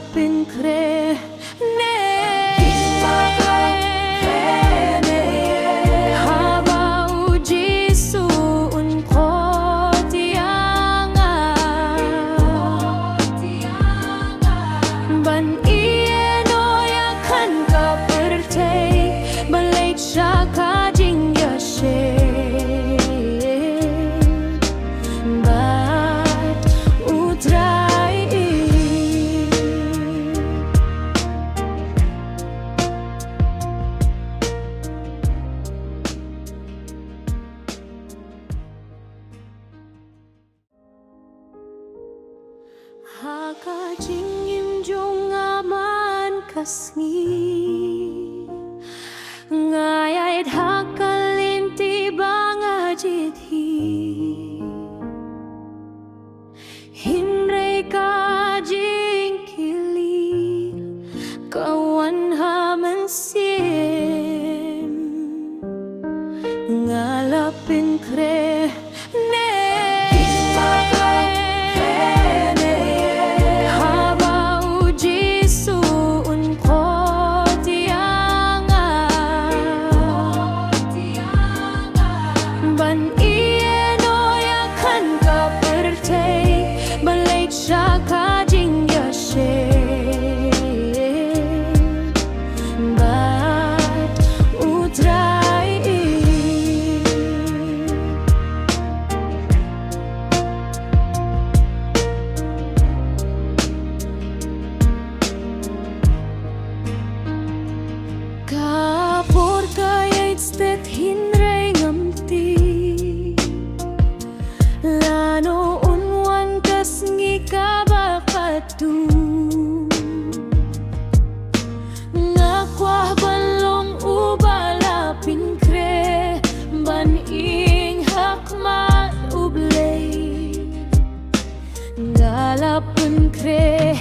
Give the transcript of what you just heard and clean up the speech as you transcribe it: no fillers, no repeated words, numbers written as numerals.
ngalapin kre ne haba uji suun ko tianga ban ieno yakan ka pertay balik siya kajing yashe Haka jingim jong aman kasngi ngayait hakalinti bangajit hinray ka jing kili kawan haman sim ngalapin kre kapor kayait stet hinray ngamti lano unwan kasngi kabakatu ngakwah balong ubalapin kre ban ing hakmat ublay galapin kre